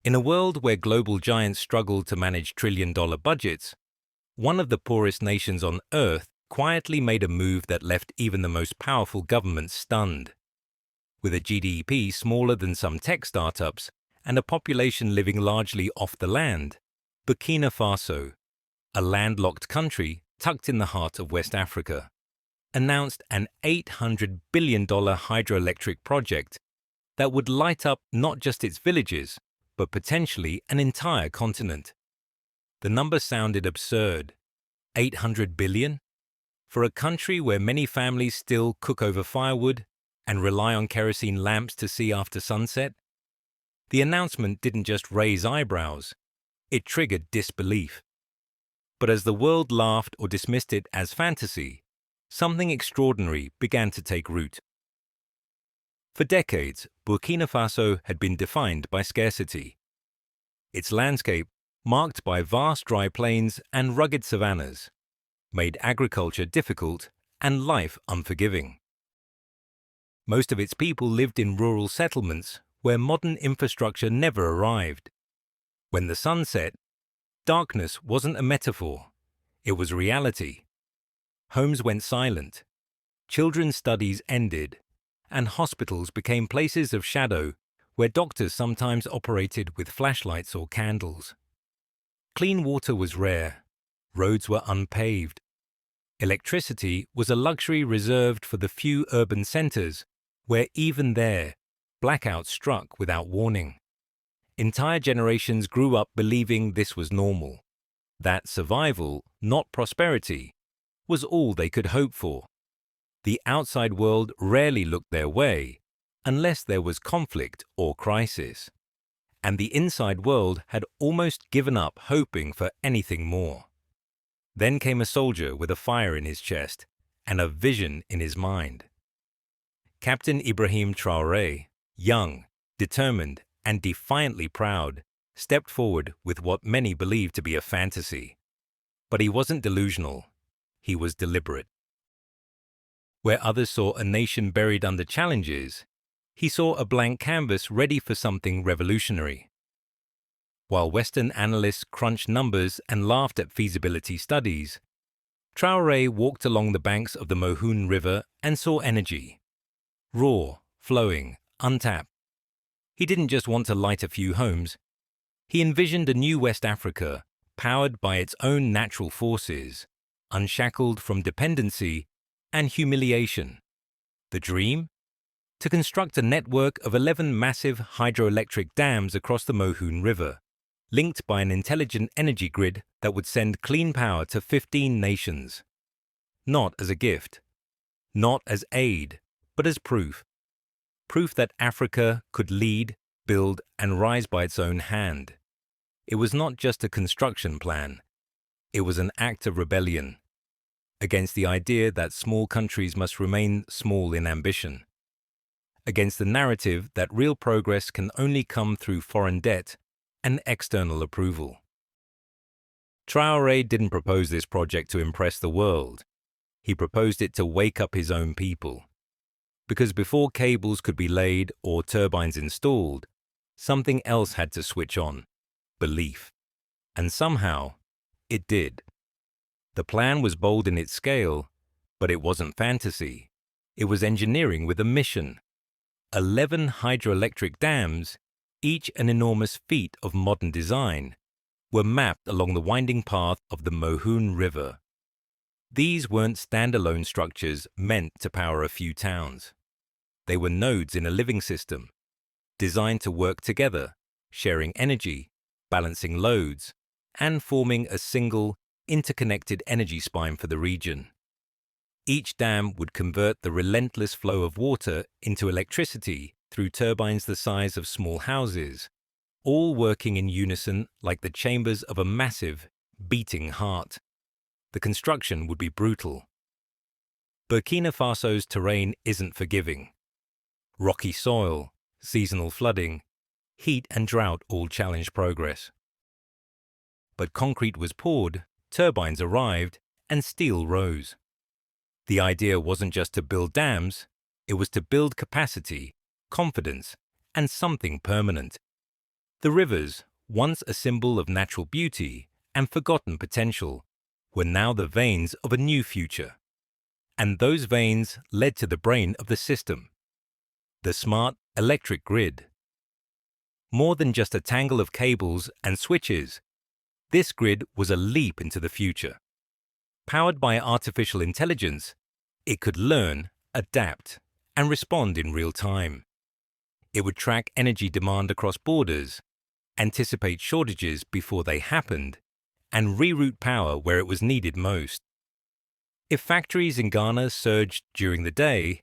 In a world where global giants struggle to manage trillion-dollar budgets, one of the poorest nations on Earth quietly made a move that left even the most powerful governments stunned. With a GDP smaller than some tech startups and a population living largely off the land, Burkina Faso, a landlocked country tucked in the heart of West Africa, announced an $800 billion hydroelectric project that would light up not just its villages, but potentially an entire continent. The number sounded absurd. 800 billion? For a country where many families still cook over firewood and rely on kerosene lamps to see after sunset? The announcement didn't just raise eyebrows, it triggered disbelief. But as the world laughed or dismissed it as fantasy, something extraordinary began to take root. For decades, Burkina Faso had been defined by scarcity. Its landscape, marked by vast dry plains and rugged savannas, made agriculture difficult and life unforgiving. Most of its people lived in rural settlements where modern infrastructure never arrived. When the sun set, darkness wasn't a metaphor, it was reality. Homes went silent, children's studies ended, and hospitals became places of shadow where doctors sometimes operated with flashlights or candles. Clean water was rare, roads were unpaved. Electricity was a luxury reserved for the few urban centers where even there, blackouts struck without warning. Entire generations grew up believing this was normal, that survival, not prosperity, was all they could hope for. The outside world rarely looked their way unless there was conflict or crisis, and the inside world had almost given up hoping for anything more. Then came a soldier with a fire in his chest and a vision in his mind. Captain Ibrahim Traoré, young, determined, and defiantly proud, stepped forward with what many believed to be a fantasy. But he wasn't delusional, he was deliberate. Where others saw a nation buried under challenges, he saw a blank canvas ready for something revolutionary. While Western analysts crunched numbers and laughed at feasibility studies, Traoré walked along the banks of the Mohun River and saw energy. Raw, flowing, untapped. He didn't just want to light a few homes. He envisioned a new West Africa, powered by its own natural forces, unshackled from dependency and humiliation. The dream? To construct a network of 11 massive hydroelectric dams across the Mohun River, linked by an intelligent energy grid that would send clean power to 15 nations. Not as a gift, not as aid, but as proof. Proof that Africa could lead, build, and rise by its own hand. It was not just a construction plan. It was an act of rebellion against the idea that small countries must remain small in ambition, against the narrative that real progress can only come through foreign debt and external approval. Traoré didn't propose this project to impress the world. He proposed it to wake up his own people. Because before cables could be laid or turbines installed, something else had to switch on: belief. And somehow, it did. The plan was bold in its scale, but it wasn't fantasy. It was engineering with a mission. 11 hydroelectric dams, each an enormous feat of modern design, were mapped along the winding path of the Mohun River. These weren't standalone structures meant to power a few towns. They were nodes in a living system, designed to work together, sharing energy, balancing loads, and forming a single, interconnected energy spine for the region. Each dam would convert the relentless flow of water into electricity through turbines the size of small houses, all working in unison like the chambers of a massive, beating heart. The construction would be brutal. Burkina Faso's terrain isn't forgiving. Rocky soil, seasonal flooding, heat and drought all challenge progress. But concrete was poured, turbines arrived, and steel rose. The idea wasn't just to build dams, it was to build capacity, confidence, and something permanent. The rivers, once a symbol of natural beauty and forgotten potential, were now the veins of a new future. And those veins led to the brain of the system, the smart electric grid. More than just a tangle of cables and switches, this grid was a leap into the future. Powered by artificial intelligence, it could learn, adapt, and respond in real time. It would track energy demand across borders, anticipate shortages before they happened, and reroute power where it was needed most. If factories in Ghana surged during the day,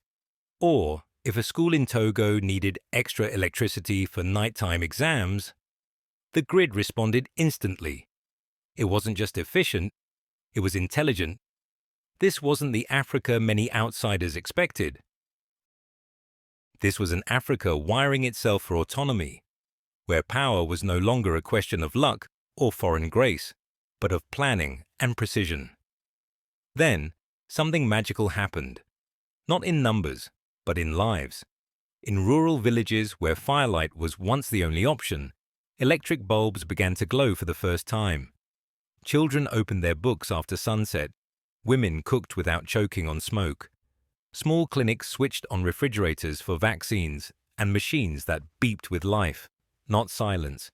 or if a school in Togo needed extra electricity for nighttime exams, the grid responded instantly. It wasn't just efficient, it was intelligent. This wasn't the Africa many outsiders expected. This was an Africa wiring itself for autonomy, where power was no longer a question of luck or foreign grace, but of planning and precision. Then, something magical happened. Not in numbers, but in lives. In rural villages where firelight was once the only option, electric bulbs began to glow for the first time. Children opened their books after sunset. Women cooked without choking on smoke. Small clinics switched on refrigerators for vaccines and machines that beeped with life, not silence.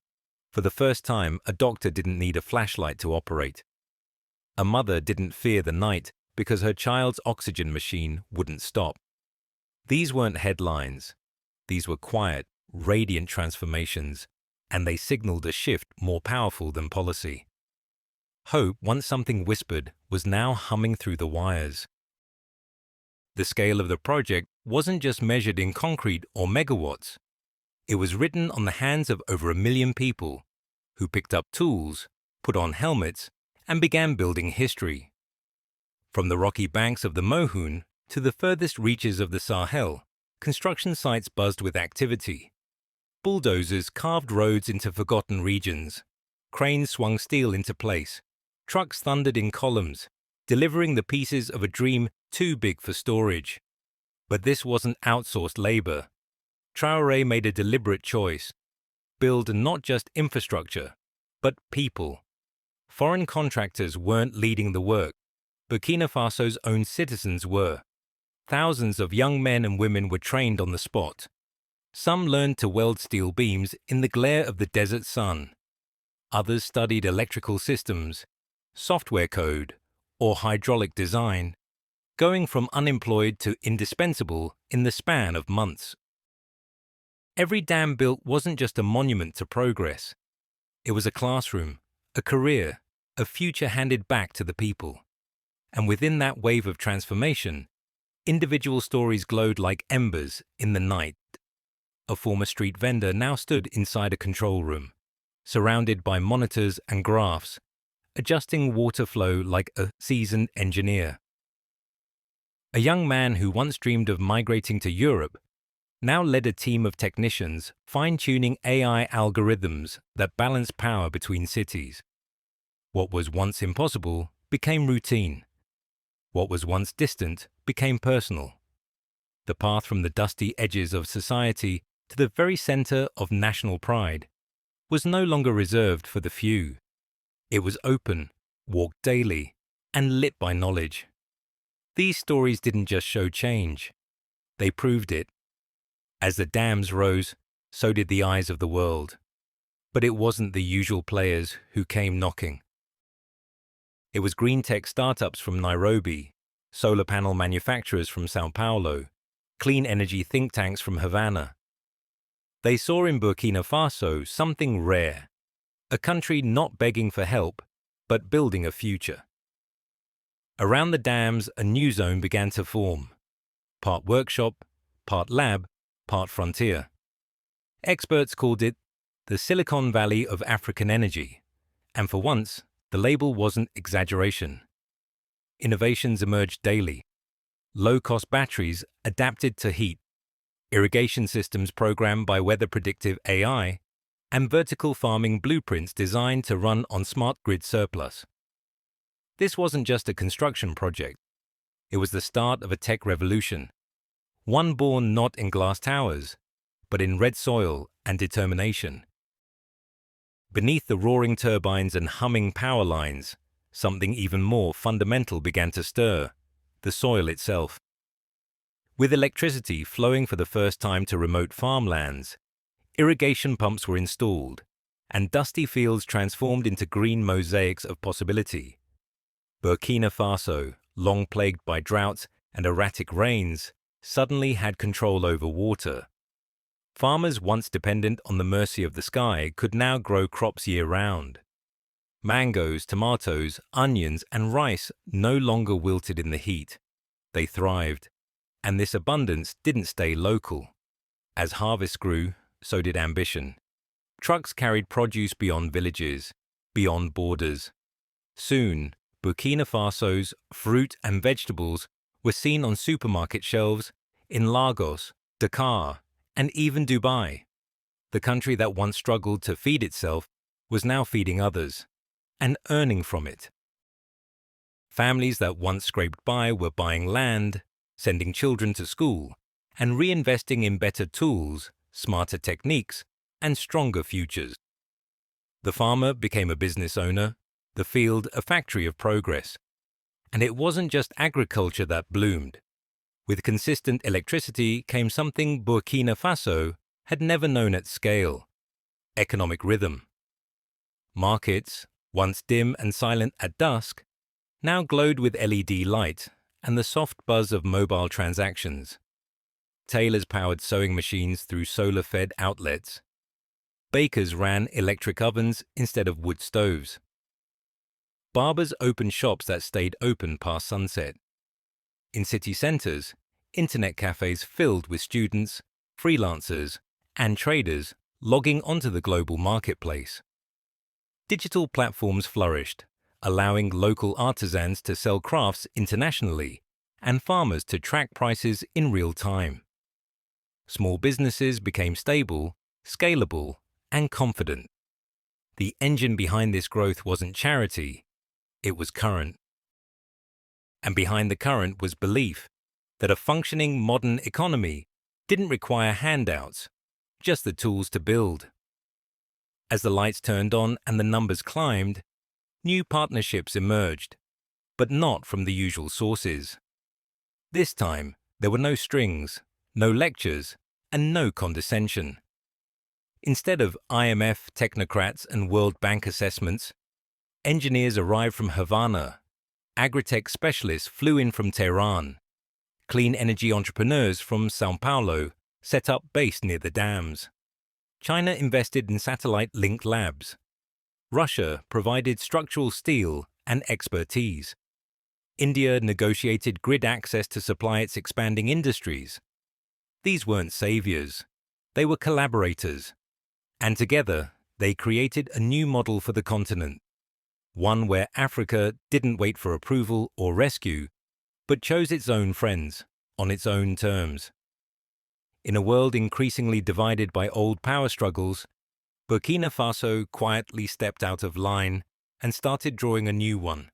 For the first time, a doctor didn't need a flashlight to operate. A mother didn't fear the night because her child's oxygen machine wouldn't stop. These weren't headlines. These were quiet, radiant transformations, and they signaled a shift more powerful than policy. Hope, once something whispered, was now humming through the wires. The scale of the project wasn't just measured in concrete or megawatts. It was written on the hands of over 1 million people who picked up tools, put on helmets, and began building history. From the rocky banks of the Mohun to the furthest reaches of the Sahel, construction sites buzzed with activity. Bulldozers carved roads into forgotten regions. Cranes swung steel into place. Trucks thundered in columns, delivering the pieces of a dream too big for storage. But this wasn't outsourced labor. Traore made a deliberate choice. Build not just infrastructure, but people. Foreign contractors weren't leading the work. Burkina Faso's own citizens were. Thousands of young men and women were trained on the spot. Some learned to weld steel beams in the glare of the desert sun. Others studied electrical systems, software code, or hydraulic design, going from unemployed to indispensable in the span of months. Every dam built wasn't just a monument to progress. It was a classroom, a career, a future handed back to the people. And within that wave of transformation, individual stories glowed like embers in the night. A former street vendor now stood inside a control room, surrounded by monitors and graphs, adjusting water flow like a seasoned engineer. A young man who once dreamed of migrating to Europe now led a team of technicians fine-tuning AI algorithms that balance power between cities. What was once impossible became routine. What was once distant became personal. The path from the dusty edges of society to the very center of national pride was no longer reserved for the few. It was open, walked daily, and lit by knowledge. These stories didn't just show change. They proved it. As the dams rose, so did the eyes of the world. But it wasn't the usual players who came knocking. It was green tech startups from Nairobi, solar panel manufacturers from Sao Paulo, clean energy think tanks from Havana. They saw in Burkina Faso something rare, a country not begging for help, but building a future. Around the dams, a new zone began to form. Part workshop, part lab, part frontier. Experts called it the Silicon Valley of African energy, and for once, the label wasn't exaggeration. Innovations emerged daily. Low-cost batteries adapted to heat, irrigation systems programmed by weather-predictive AI, and vertical farming blueprints designed to run on smart grid surplus. This wasn't just a construction project. It was the start of a tech revolution, one born not in glass towers, but in red soil and determination. Beneath the roaring turbines and humming power lines, something even more fundamental began to stir: the soil itself. With electricity flowing for the first time to remote farmlands, irrigation pumps were installed, and dusty fields transformed into green mosaics of possibility. Burkina Faso, long plagued by drought and erratic rains, suddenly had control over water. Farmers once dependent on the mercy of the sky could now grow crops year-round. Mangoes, tomatoes, onions, and rice no longer wilted in the heat. They thrived, and this abundance didn't stay local. As harvest grew, so did ambition. Trucks carried produce beyond villages, beyond borders. Soon, Burkina Faso's fruit and vegetables were seen on supermarket shelves in Lagos, Dakar, and even Dubai. The country that once struggled to feed itself was now feeding others, and earning from it. Families that once scraped by were buying land, sending children to school, and reinvesting in better tools, smarter techniques, and stronger futures. The farmer became a business owner, the field a factory of progress. And it wasn't just agriculture that bloomed. With consistent electricity came something Burkina Faso had never known at scale: economic rhythm. Markets, once dim and silent at dusk, now glowed with LED light and the soft buzz of mobile transactions. Tailors powered sewing machines through solar-fed outlets. Bakers ran electric ovens instead of wood stoves. Barbers opened shops that stayed open past sunset. In city centers, internet cafes filled with students, freelancers, and traders logging onto the global marketplace. Digital platforms flourished, allowing local artisans to sell crafts internationally and farmers to track prices in real time. Small businesses became stable, scalable, and confident. The engine behind this growth wasn't charity, it was current. And behind the current was belief that a functioning modern economy didn't require handouts, just the tools to build. As the lights turned on and the numbers climbed, new partnerships emerged, but not from the usual sources. This time, there were no strings, no lectures, and no condescension. Instead of IMF technocrats and World Bank assessments, engineers arrived from Havana, agritech specialists flew in from Tehran, clean energy entrepreneurs from São Paulo set up base near the dams. China invested in satellite-linked labs. Russia provided structural steel and expertise. India negotiated grid access to supply its expanding industries. These weren't saviors, they were collaborators. And together, they created a new model for the continent, one where Africa didn't wait for approval or rescue, but chose its own friends, on its own terms. In a world increasingly divided by old power struggles, Burkina Faso quietly stepped out of line and started drawing a new one.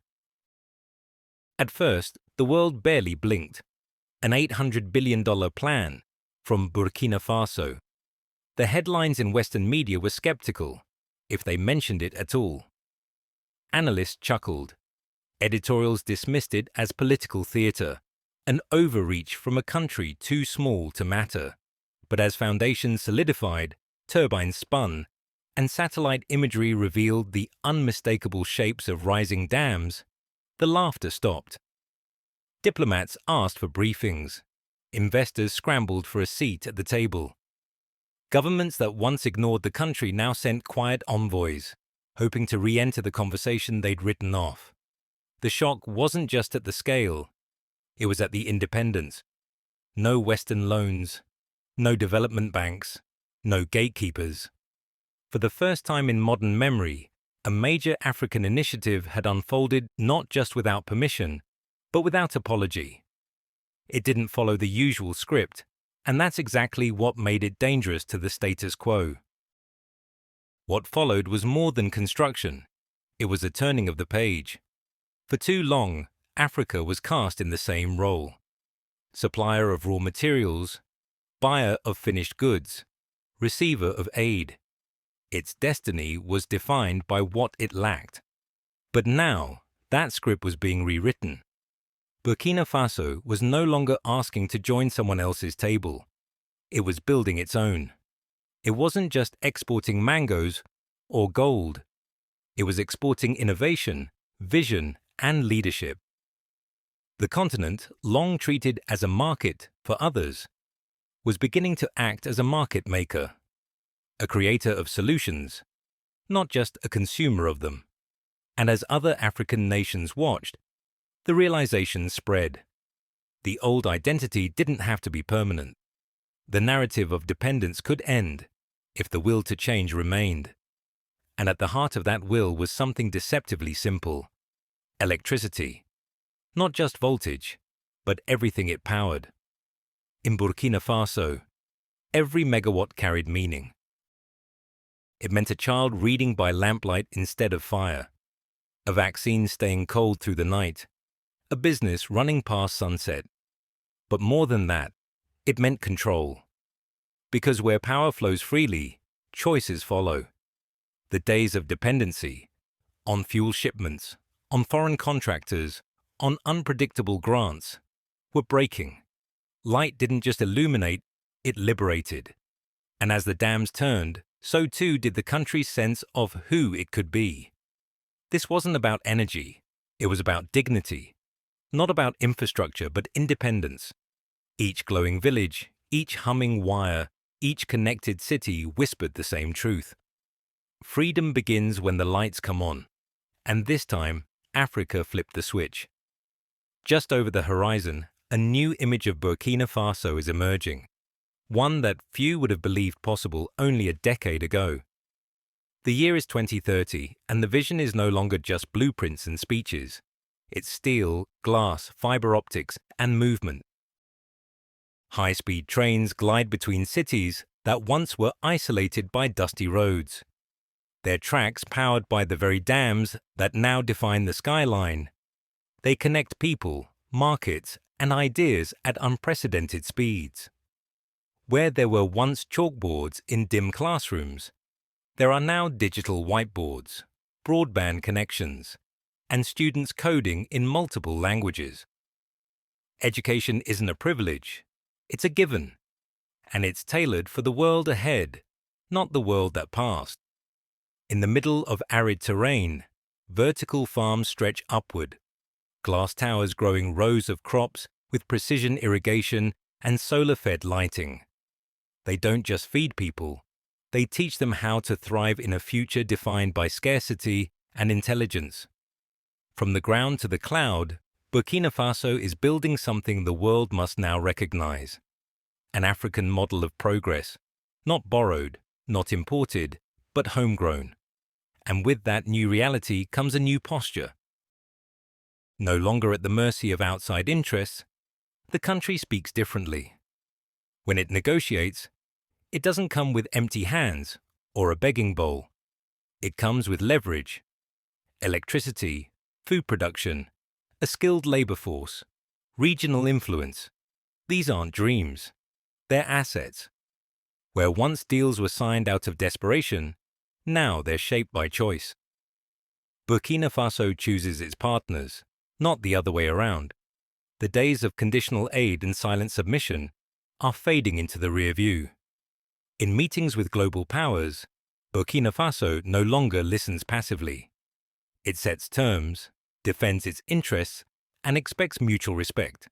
At first, the world barely blinked. An $800 billion plan from Burkina Faso. The headlines in Western media were skeptical, if they mentioned it at all. Analysts chuckled. Editorials dismissed it as political theatre, an overreach from a country too small to matter. But as foundations solidified, turbines spun, and satellite imagery revealed the unmistakable shapes of rising dams, the laughter stopped. Diplomats asked for briefings. Investors scrambled for a seat at the table. Governments that once ignored the country now sent quiet envoys, hoping to re-enter the conversation they'd written off. The shock wasn't just at the scale, it was at the independence. No Western loans, no development banks, no gatekeepers. For the first time in modern memory, a major African initiative had unfolded not just without permission, but without apology. It didn't follow the usual script, and that's exactly what made it dangerous to the status quo. What followed was more than construction. It was a turning of the page. For too long, Africa was cast in the same role: supplier of raw materials, buyer of finished goods, receiver of aid. Its destiny was defined by what it lacked. But now, that script was being rewritten. Burkina Faso was no longer asking to join someone else's table. It was building its own. It wasn't just exporting mangoes or gold. It was exporting innovation, vision, and leadership. The continent, long treated as a market for others, was beginning to act as a market maker, a creator of solutions, not just a consumer of them. And as other African nations watched, the realization spread. The old identity didn't have to be permanent. The narrative of dependence could end if the will to change remained. And at the heart of that will was something deceptively simple: electricity. Not just voltage, but everything it powered. In Burkina Faso, every megawatt carried meaning. It meant a child reading by lamplight instead of fire, a vaccine staying cold through the night, a business running past sunset. But more than that, it meant control. Because where power flows freely, choices follow. The days of dependency, on fuel shipments, on foreign contractors, on unpredictable grants, were breaking. Light didn't just illuminate, it liberated. And as the dams turned, so too did the country's sense of who it could be. This wasn't about energy, it was about dignity. Not about infrastructure, but independence. Each glowing village, each humming wire, each connected city whispered the same truth. Freedom begins when the lights come on. And this time, Africa flipped the switch. Just over the horizon, a new image of Burkina Faso is emerging. One that few would have believed possible only a decade ago. The year is 2030, and the vision is no longer just blueprints and speeches. It's steel, glass, fiber optics, and movement. High-speed trains glide between cities that once were isolated by dusty roads. Their tracks powered by the very dams that now define the skyline. They connect people, markets, and ideas at unprecedented speeds. Where there were once chalkboards in dim classrooms, there are now digital whiteboards, broadband connections, and students coding in multiple languages. Education isn't a privilege, it's a given, and it's tailored for the world ahead, not the world that passed. In the middle of arid terrain, vertical farms stretch upward, glass towers growing rows of crops with precision irrigation and solar-fed lighting. They don't just feed people, they teach them how to thrive in a future defined by scarcity and intelligence. From the ground to the cloud, Burkina Faso is building something the world must now recognize. An African model of progress, not borrowed, not imported, but homegrown. And with that new reality comes a new posture. No longer at the mercy of outside interests, the country speaks differently. When it negotiates, it doesn't come with empty hands or a begging bowl. It comes with leverage, electricity, food production, a skilled labor force, regional influence. These aren't dreams, they're assets. Where once deals were signed out of desperation, now they're shaped by choice. Burkina Faso chooses its partners, not the other way around. The days of conditional aid and silent submission are fading into the rear view. In meetings with global powers, Burkina Faso no longer listens passively. It sets terms, defends its interests, and expects mutual respect.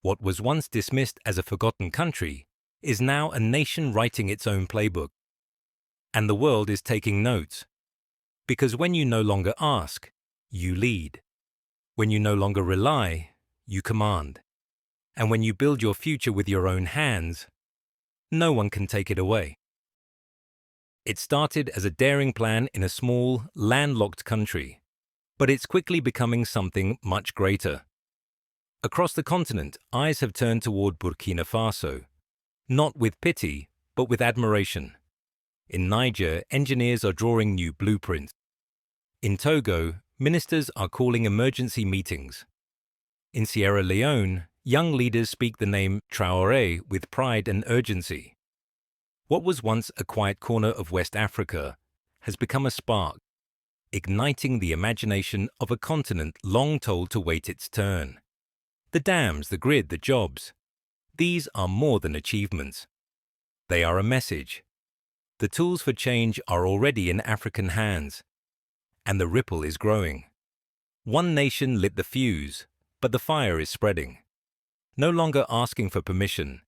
What was once dismissed as a forgotten country is now a nation writing its own playbook. And the world is taking notes. Because when you no longer ask, you lead. When you no longer rely, you command. And when you build your future with your own hands, no one can take it away. It started as a daring plan in a small, landlocked country, but it's quickly becoming something much greater. Across the continent, eyes have turned toward Burkina Faso, not with pity, but with admiration. In Niger, engineers are drawing new blueprints. In Togo, ministers are calling emergency meetings. In Sierra Leone, young leaders speak the name Traore with pride and urgency. What was once a quiet corner of West Africa has become a spark, igniting the imagination of a continent long told to wait its turn. The dams, the grid, the jobs. These are more than achievements. They are a message. The tools for change are already in African hands, and the ripple is growing. One nation lit the fuse, but the fire is spreading. No longer asking for permission,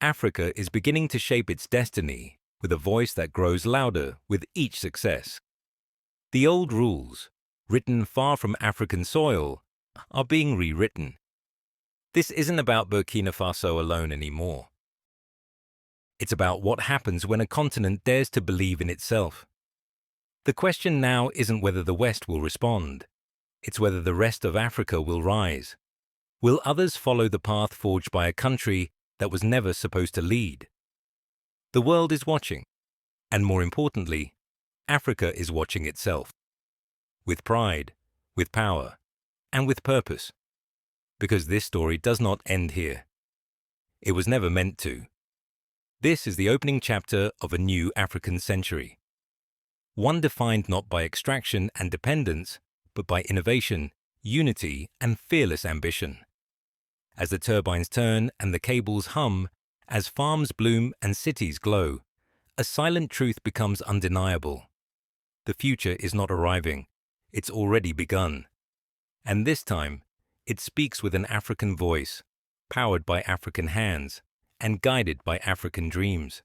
Africa is beginning to shape its destiny with a voice that grows louder with each success. The old rules, written far from African soil, are being rewritten. This isn't about Burkina Faso alone anymore. It's about what happens when a continent dares to believe in itself. The question now isn't whether the West will respond. It's whether the rest of Africa will rise. Will others follow the path forged by a country that was never supposed to lead? The world is watching, and more importantly, Africa is watching itself. With pride, with power, and with purpose. Because this story does not end here. It was never meant to. This is the opening chapter of a new African century. One defined not by extraction and dependence, but by innovation, unity, and fearless ambition. As the turbines turn and the cables hum, as farms bloom and cities glow, a silent truth becomes undeniable. The future is not arriving, it's already begun. And this time, it speaks with an African voice, powered by African hands, and guided by African dreams.